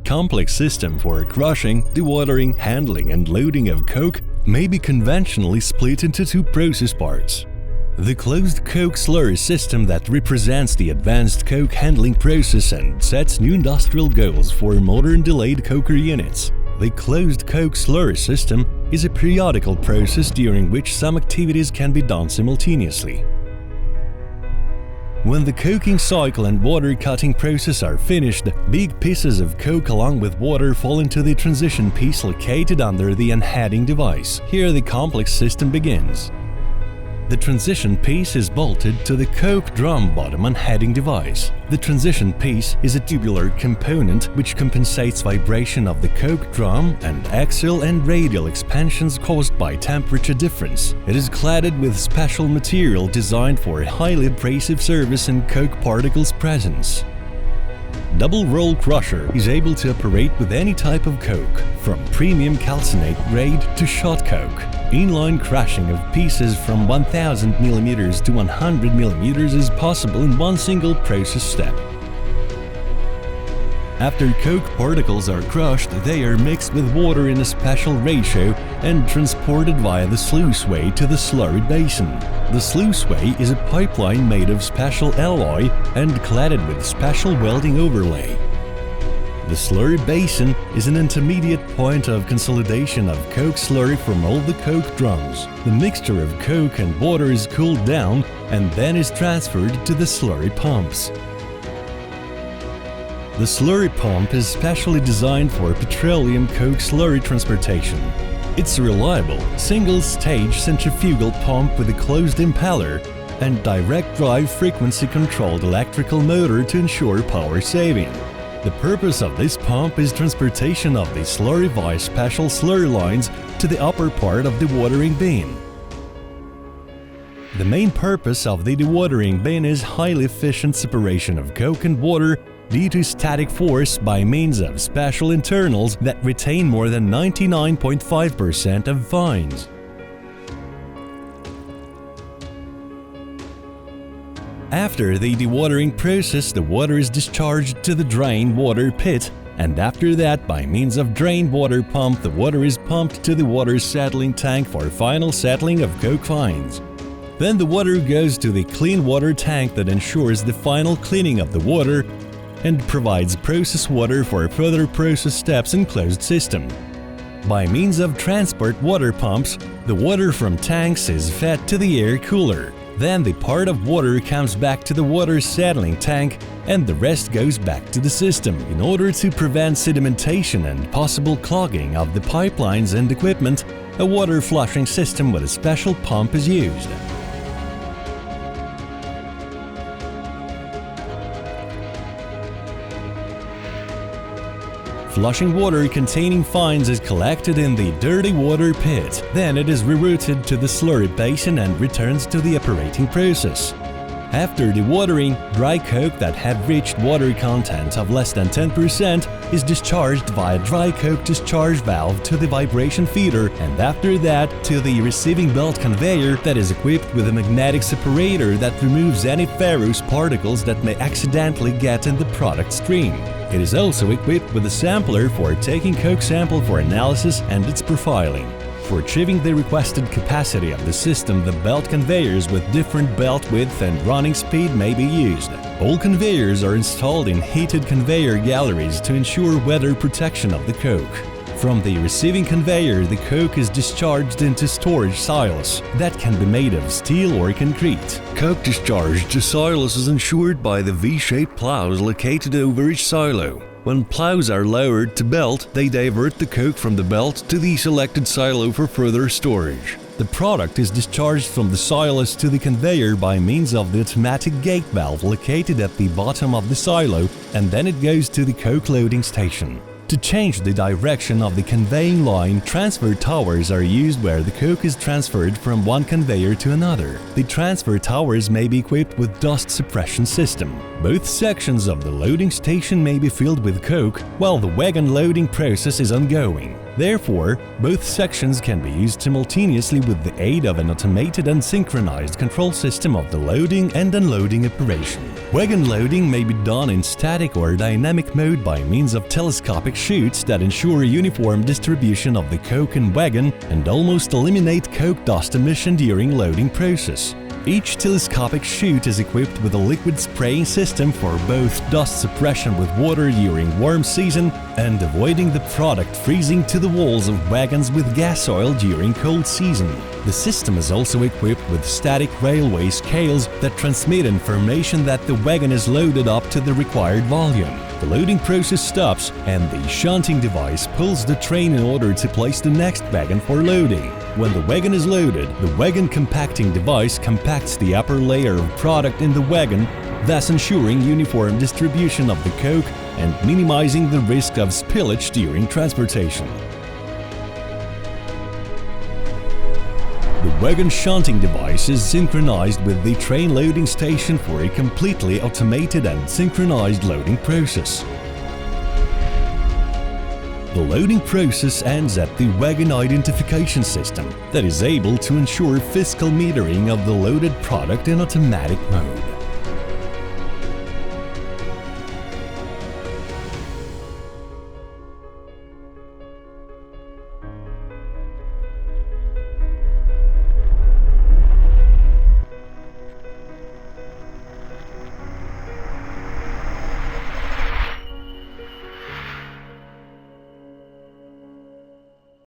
Complex system for crushing, dewatering, handling and loading of coke may be conventionally split into two process parts. The closed coke slurry system that represents the advanced coke handling process and sets new industrial goals for modern delayed coker units. The closed coke slurry system is a periodical process during which some activities can be done simultaneously. When the coking cycle and water cutting process are finished, big pieces of coke along with water fall into the transition piece located under the unheading device. Here the complex system begins. The transition piece is bolted to the coke drum bottom unheading device. The transition piece is a tubular component which compensates vibration of the coke drum and axial and radial expansions caused by temperature difference. It is cladded with special material designed for highly abrasive service and coke particles presence. Double roll crusher is able to operate with any type of coke, from premium calcinate grade to shot coke. Inline crushing of pieces from 1000 mm to 100 mm is possible in one single process step. After coke particles are crushed, they are mixed with water in a special ratio and transported via the sluiceway to the slurry basin. The sluiceway is a pipeline made of special alloy and cladded with special welding overlay. The slurry basin is an intermediate point of consolidation of coke slurry from all the coke drums. The mixture of coke and water is cooled down and then is transferred to the slurry pumps. The slurry pump is specially designed for petroleum coke slurry transportation. It's a reliable, single-stage centrifugal pump with a closed impeller and direct drive frequency-controlled electrical motor to ensure power saving. The purpose of this pump is transportation of the slurry via special slurry lines to the upper part of the dewatering bin. The main purpose of the dewatering bin is highly efficient separation of coke and water due to static force by means of special internals that retain more than 99.5% of fines. After the dewatering process, the water is discharged to the drain water pit, and after that, by means of drain water pump, the water is pumped to the water settling tank for final settling of coke fines. Then the water goes to the clean water tank that ensures the final cleaning of the water and provides process water for further process steps in closed system. By means of transport water pumps, the water from tanks is fed to the air cooler. Then the part of water comes back to the water settling tank and the rest goes back to the system. In order to prevent sedimentation and possible clogging of the pipelines and equipment, a water flushing system with a special pump is used. Flushing water containing fines is collected in the dirty water pit. Then it is rerouted to the slurry basin and returns to the operating process. After dewatering, dry coke that had reached water content of less than 10% is discharged via dry coke discharge valve to the vibration feeder, and after that to the receiving belt conveyor that is equipped with a magnetic separator that removes any ferrous particles that may accidentally get in the product stream. It is also equipped with a sampler for taking coke sample for analysis and its profiling. For achieving the requested capacity of the system, the belt conveyors with different belt width and running speed may be used. All conveyors are installed in heated conveyor galleries to ensure weather protection of the coke. From the receiving conveyor, the coke is discharged into storage silos that can be made of steel or concrete. Coke discharge to silos is ensured by the V-shaped plows located over each silo. When plows are lowered to belt, they divert the coke from the belt to the selected silo for further storage. The product is discharged from the silos to the conveyor by means of the automatic gate valve located at the bottom of the silo, and then it goes to the coke loading station. To change the direction of the conveying line, transfer towers are used where the coke is transferred from one conveyor to another. The transfer towers may be equipped with dust suppression system. Both sections of the loading station may be filled with coke while the wagon loading process is ongoing. Therefore, both sections can be used simultaneously with the aid of an automated and synchronized control system of the loading and unloading operation. Wagon loading may be done in static or dynamic mode by means of telescopic chutes that ensure a uniform distribution of the coke in wagon and almost eliminate coke dust emission during loading process. Each telescopic chute is equipped with a liquid spraying system for both dust suppression with water during warm season and avoiding the product freezing to the walls of wagons with gas oil during cold season. The system is also equipped with static railway scales that transmit information that the wagon is loaded up to the required volume. The loading process stops and the shunting device pulls the train in order to place the next wagon for loading. When the wagon is loaded, the wagon compacting device compacts the upper layer of product in the wagon, thus ensuring uniform distribution of the coke and minimizing the risk of spillage during transportation. The wagon shunting device is synchronized with the train loading station for a completely automated and synchronized loading process. The loading process ends at the wagon identification system that is able to ensure physical metering of the loaded product in automatic mode.